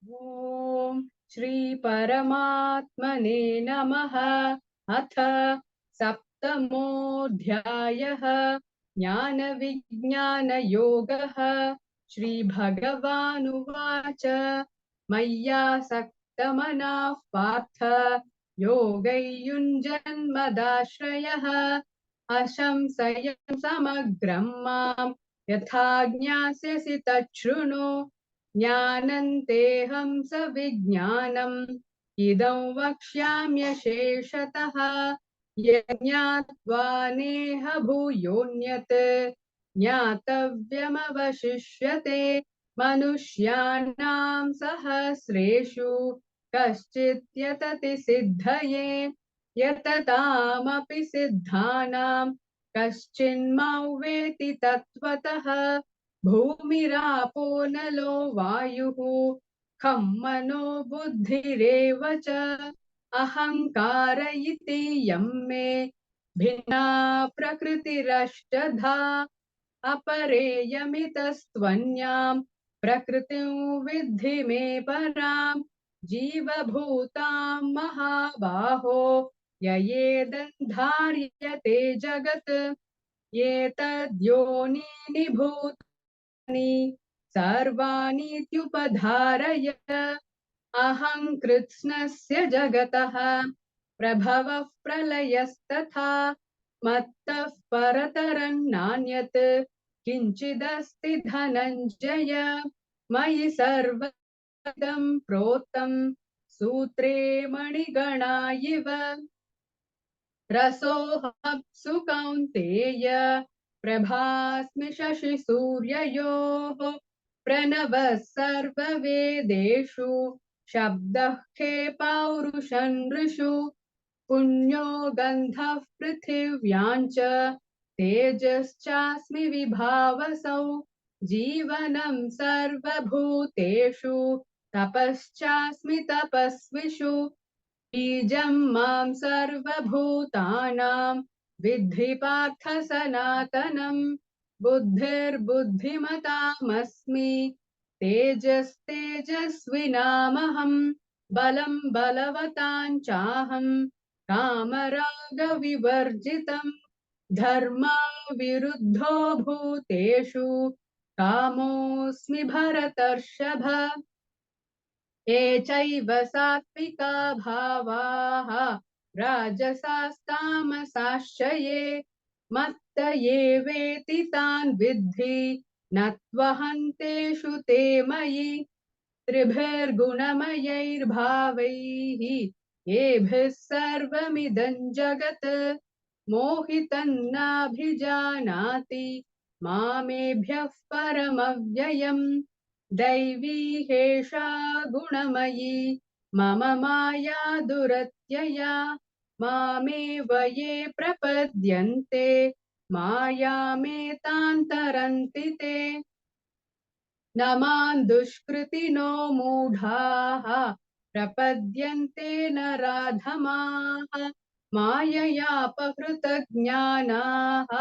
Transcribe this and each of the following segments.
ओम श्री परमात्मने नमः। अथ सप्तमोऽध्यायः ज्ञान विज्ञान योगः। श्री भगवानुवाच मय्यासक्तमनः पार्थ योगैर्युञ्जन्मदाश्रयः असंशयं समग्रं माम् यथा ज्ञास्यसि तच्छृणु। ज्ञानन्तेऽहं सविज्ञानम् इदं वक्ष्याम्यशेषतः। यज्ञात्वा नेह भूयोऽन्यत् ज्ञातव्यमवशिष्यते। मनुष्याणां सहस्रेषु कश्चित् यतति सिद्धये यततामपि सिद्धानां कश्चिन्मां वेति तत्त्वतः। भूमिरापो नलो वायुः खं मनो बुद्धिरेव च अहङ्कार इति यं मे भिन्ना प्रकृतिरष्टधा। अपरेयमितस्त्वन्यां प्रकृतिं विद्धि मे परां जीवभूतां महाबाहो ययेदन्धार्यते जगत्। एतद्योनीनि भूतानि सर्वाणीत्युपधारय अहं कृत्स्नस्य जगतः प्रभवः प्रलयस्तथा मत्तः परतरं नान्यत् किञ्चिदस्ति धनञ्जय। मयि सर्वं प्रोतं सूत्रे मणिगणा इव रसोऽहमप्सु कौन्तेय प्रभास्मि शशिसूर्ययोः प्रणवः सर्ववेदेषु शब्दः खे पौरुषं नृषु पुण्यो गन्धः पृथिव्यां च तेजश्चास्मि विभावसौ जीवनं सर्वभूतेषु तपश्चास्मि तपस्विषु बीजं मां सर्वभूतानां विद्धि पार्थ सनातनम् बुद्धिर्बुद्धिमतामस्मि तेजस्तेजस्विनामहम् बलं बलवतां चाहं कामरागविवर्जितम् धर्मा विरुद्धो भूतेषु कामोऽस्मि भरतर्षभ। ये चैव सात्विका भावाः राजसास्तामसाश्च ये मत्त ये वेति तान् विद्धि न त्वहन्तेषु ते मयि त्रिभिर्गुणमयैर्भावैः येभिः सर्वमिदं जगत् मोहितं नाभिजानाति मामेभ्यः परमव्ययम् दैवी हेषा गुणमयी मम माया दुरत्यया मामेव ये प्रपद्यन्ते मायामेतान्तरन्ति ते न मां दुष्कृतिनो मूढाः प्रपद्यन्ते नराधमाः माययापहृतज्ञानाः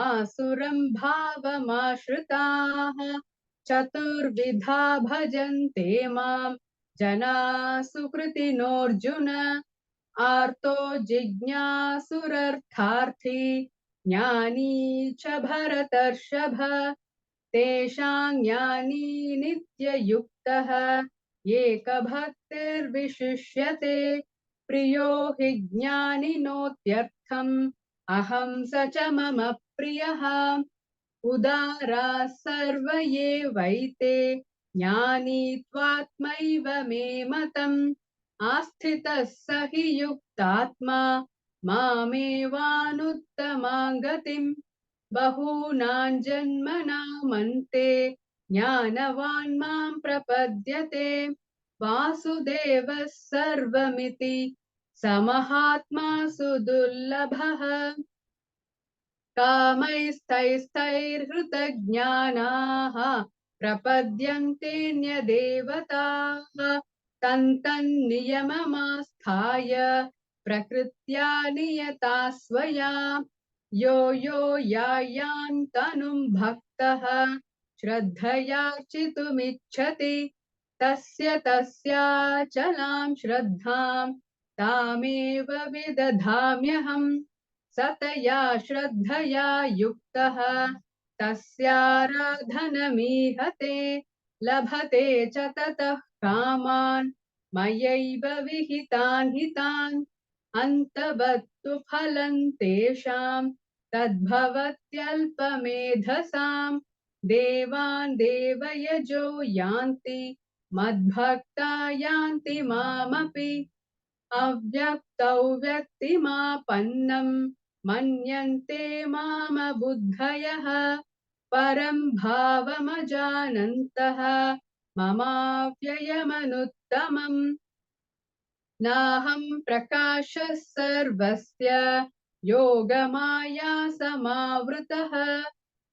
आसुरं भावमाश्रिताः चतुर्विधा भजन्ते मां जनाः सुकृतिनोऽर्जुन आर्तो जिज्ञासुरर्थार्थी ज्ञानी च भरतर्षभ तेषां ज्ञानी नित्ययुक्तः एकभक्तिर्विशिष्यते प्रियो हि ज्ञानिनोत्यर्थम् अहं स च मम प्रियः उदाराः सर्व एवैते ज्ञानी त्वात्मैव मे मतम् आस्थितः स हि युक्तात्मा मामेवानुत्तमां गतिम् बहूनां जन्मनामन्ते ज्ञानवान् मां प्रपद्यते वासुदेवः सर्वमिति समहात्मा सुदुर्लभः कामैस्तैस्तैर्हृतज्ञानाः प्रपद्यन्तेऽन्यदेवताः तन्तन्नियममास्थाय प्रकृत्या नियता स्वया यो यो यायां तनुं भक्तः श्रद्धयार्चितुमिच्छति तस्य तस्याचलां श्रद्धां तामेव विदधाम्यहम् सतया श्रद्धया युक्तः तस्याराधनमीहते लभते च ततः कामान् मयैव विहितान् हितान् अन्तवत्तु फलं तेषां तद्भवत्यल्पमेधसाम् देवान् देवयजो यान्ति मद्भक्ता यान्ति मामपि अव्यक्तौ व्यक्तिमापन्नं मन्यन्ते मामबुद्धयः परं भावमजानन्तः ममाव्ययमनुत्तमम् नाहं प्रकाशः सर्वस्य योगमाया समावृतः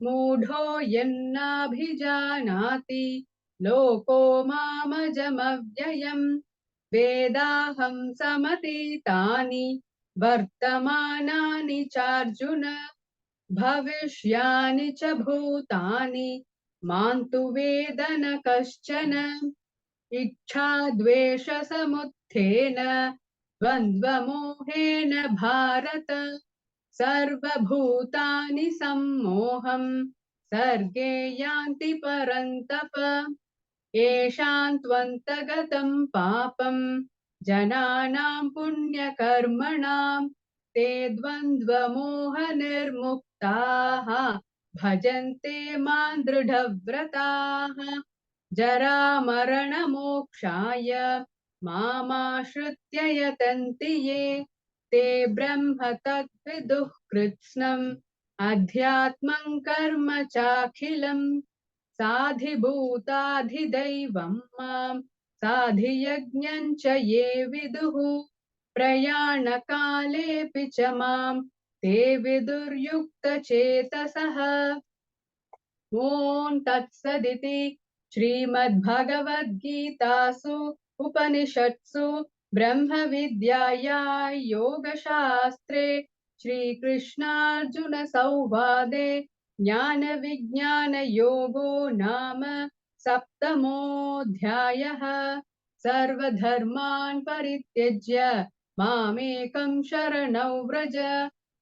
मूढो यन्नाभिजानाति लोको मामजमव्ययम् वेदाहं समतीतानि वर्तमानानि चार्जुन भविष्यानि च भूतानि मां तु वेद न कश्चन इच्छाद्वेषसमुत्थेन द्वन्द्वमोहेन भारत सर्वभूतानि सम्मोहं सर्गे यान्ति परन्तप येषां त्वन्तगतं पापं जनानां पुण्यकर्मणां ते द्वन्द्वमोहनिर्मुक्ताः भजन्ते मां दृढव्रताः जरामरणमोक्षाय मामाश्रित्य यतन्ति ये ते ब्रह्म तद्विदुः कृत्स्नम् अध्यात्मं कर्म चाखिलम् साधिभूताधिदैवं मां साधियज्ञं च ये विदुः प्रयाणकालेऽपि च मां ते विदुर्युक्तचेतसः ॐ तत्सदिति श्रीमद्भगवद्गीतासु उपनिषत्सु ब्रह्मविद्याया योगशास्त्रे श्रीकृष्णार्जुनसंवादे ज्ञानविज्ञानयोगो नाम सप्तमोऽध्यायः सर्वधर्मान् परित्यज्य मामेकं शरणौ व्रज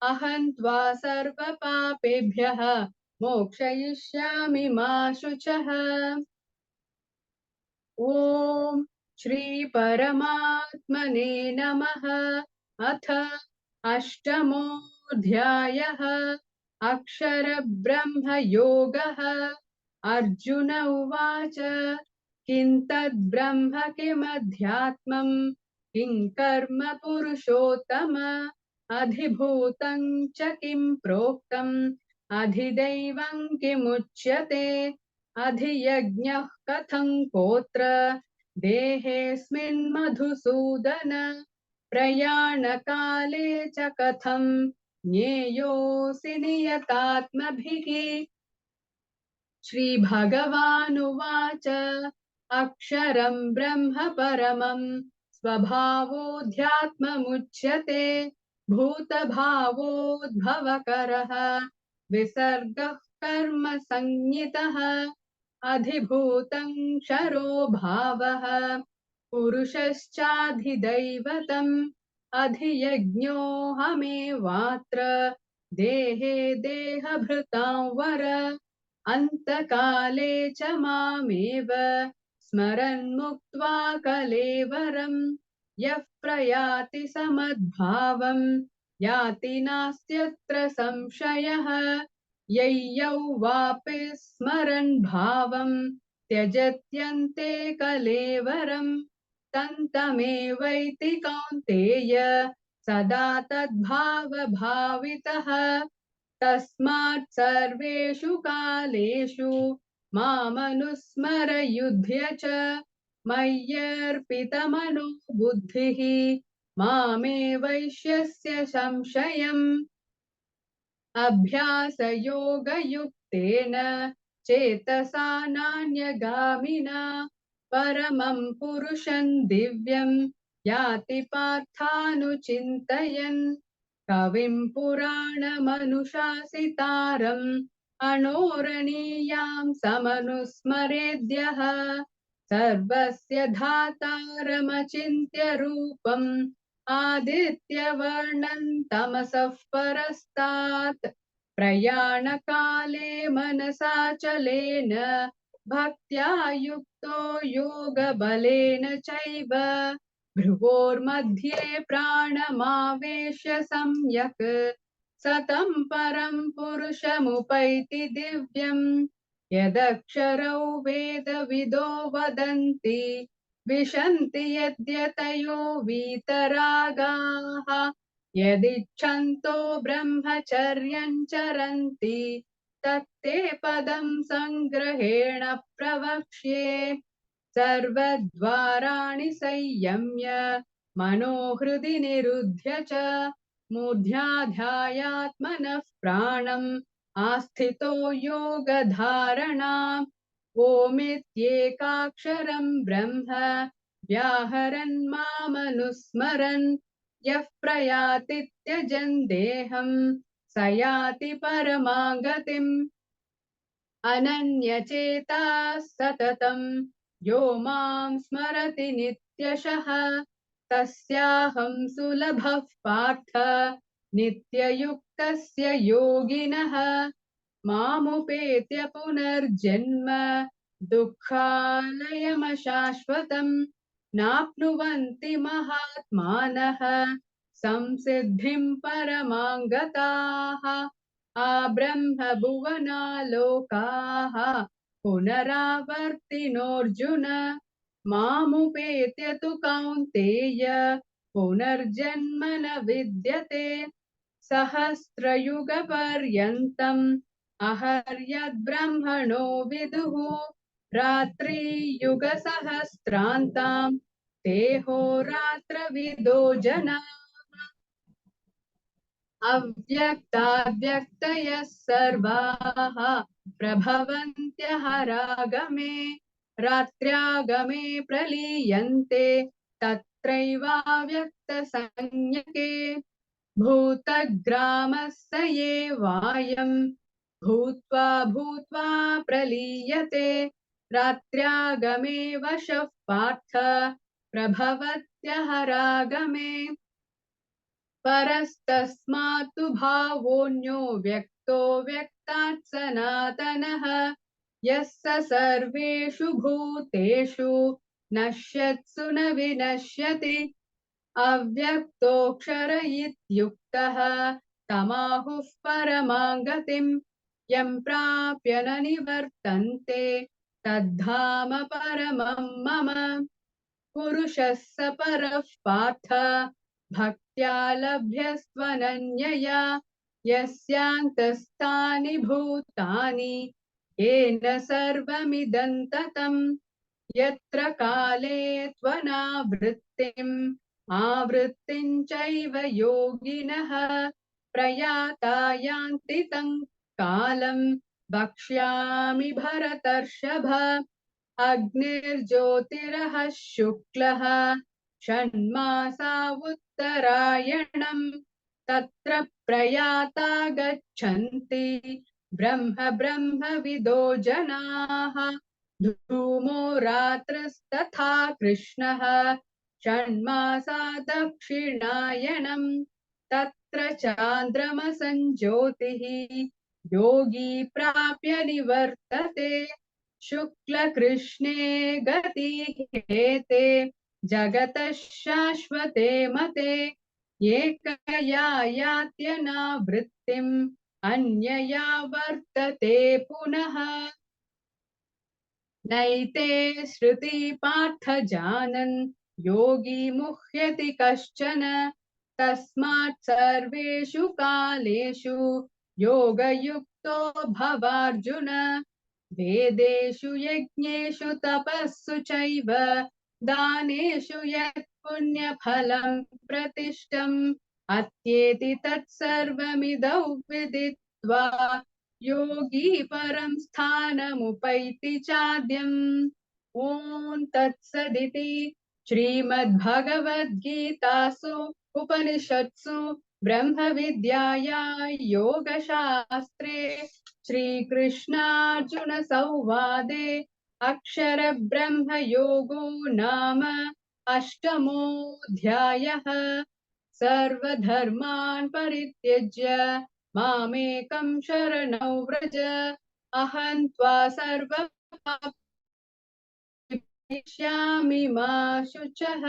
अहं त्वा सर्वपापेभ्यः मोक्षयिष्यामि मा शुचः ॐ श्री परमात्मने नमः अथ अष्टमोऽध्यायः अक्षरब्रह्म योगः अर्जुन उवाच किं तद्ब्रह्म किमध्यात्मम् किं कर्म पुरुषोत्तम अधिभूतं च किं प्रोक्तम् अधिदैवं किमुच्यते अधियज्ञः कथं कोत्र देहेऽस्मिन् मधुसूदन प्रयाणकाले च कथं ज्ञेयोऽसि नियतात्मभिः श्रीभगवानुवाच अक्षरं ब्रह्म परमं स्वभावोऽध्यात्ममुच्यते भूतभावोद्भवकरः विसर्गः कर्म संज्ञितः अधिभूतं क्षरो भावः पुरुषश्चाधिदैवतम् अधियज्ञोऽहमेवात्र देहे देहभृतां वर अन्तकाले च मामेव स्मरन् मुक्त्वा कलेवरम् यः प्रयाति समद्भावम् याति नास्त्यत्र संशयः यय्यौ वापि स्मरन् भावम् त्यजत्यन्ते कलेवरम् तन्तमेवैति कौन्तेय सदा तद्भावभावितः तस्मात् सर्वेषु कालेषु मामनुस्मर युध्य च मय्यर्पितमनो बुद्धिः मामे वैश्यस्य संशयम् अभ्यासयोगयुक्तेन चेतसा नान्यगामिना परमं पुरुषं दिव्यं याति पार्थानुचिन्तयन् कविं पुराणमनुशासितारम् अणोरणीयां समनुस्मरेद्यः सर्वस्य धातारमचिन्त्य रूपम् आदित्यवर्णं तमसः परस्तात् प्रयाणकाले मनसाचलेन भक्त्या युक्तो योगबलेन चैव भ्रुवोर्मध्ये प्राणमावेश्य सम्यक् सतं परं पुरुषमुपैति दिव्यम् यदक्षरौ वेदविदो वदन्ति विशन्ति यद्यतयो वीतरागाः यदिच्छन्तो ब्रह्मचर्यं चरन्ति तत्ते पदं संग्रहेण प्रवक्ष्ये सर्वद्वाराणि संयम्य मनोहृदि निरुध्य च मूर्ध्याध्यायात्मनः प्राणम् आस्थितो योगधारणा ओमित्येकाक्षरं ब्रह्म व्याहरन् मामनुस्मरन् यः प्रयाति त्यजन् देहं स याति परमां गतिम् अनन्यचेताः सततं यो मां स्मरति नित्यशः तस्याहं सुलभः पार्थ नित्ययुक्तस्य योगिनः मामुपेत्य पुनर्जन्म दुःखालयमशाश्वतम् नाप्नुवन्ति महात्मानः संसिद्धिं परमां गताः आब्रह्मभुवनालोकाः पुनरावर्तिनोऽर्जुन मामुपेत्य तु कौन्तेय पुनर्जन्म न विद्यते सहस्रयुगपर्यन्तम् अहर्यद्ब्रह्मणो विदुः रात्रियुगसहस्रान्ताम् देहोरात्रविदो जना अव्यक्ताव्यक्तयः सर्वाः प्रभवन्त्यहरागमे रात्र्यागमे प्रलीयन्ते तत्रैवाव्यक्तसंज्ञके भूतग्रामः स एवायम् भूत्वा भूत्वा प्रलीयते रात्र्यागमे वशः पार्थ प्रभवत्यहरागमे परस्तस्मात्तु भावोऽन्यो व्यक्तो व्यक्तात् सनातनः यः स सर्वेषु भूतेषु नश्यत्सु न विनश्यति अव्यक्तोऽक्षर इत्युक्तः तमाहुः परमां गतिम् यं प्राप्य न निवर्तन्ते तद्धाम परमं मम पुरुषः स परः पार्थ भक्त्या लभ्यस्त्वनन्यया यस्यान्तस्थानि भूतानि येन सर्वमिदं ततम् यत्र काले त्वनावृत्तिम् आवृत्तिं चैव योगिनः प्रयाता यान्ति तं कालं वक्ष्यामि भरतर्षभ अग्निर्ज्योतिरः शुक्लः षण्मासा उत्तरायणम् तत्र प्रयाता गच्छन्ति ब्रह्म ब्रह्मविदो जनाः धूमो रात्रस्तथा कृष्णः षण्मासा दक्षिणायनम् तत्र चान्द्रमसञ्ज्योतिः योगी प्राप्य निवर्तते शुक्लकृष्णे गतिहेते जगतः शाश्वते मते एकया यात्यनावृत्तिम् अन्यया वर्तते पुनः नैते श्रुति पार्थ जानन् योगी मुह्यति कश्चन तस्मात् सर्वेषु कालेषु योगयुक्तो भवार्जुन वेदेषु यज्ञेषु तपस्सु चैव दानेषु यत् पुण्यफलं प्रतिष्ठम् अत्येति तत्सर्वमिदौ विदित्वा योगी परं स्थानमुपैति चाद्यम् ॐ तत्सदिति श्रीमद्भगवद्गीतासु उपनिषत्सु ब्रह्मविद्याया योगशास्त्रे श्रीकृष्णार्जुन संवादे अक्षरब्रह्मयोगो नाम अष्टमोऽध्यायः। सर्वधर्मान् परित्यज्य मामेकं शरणं व्रज। अहं त्वा सर्वपापेभ्यो वक्ष्यामि मा शुचः।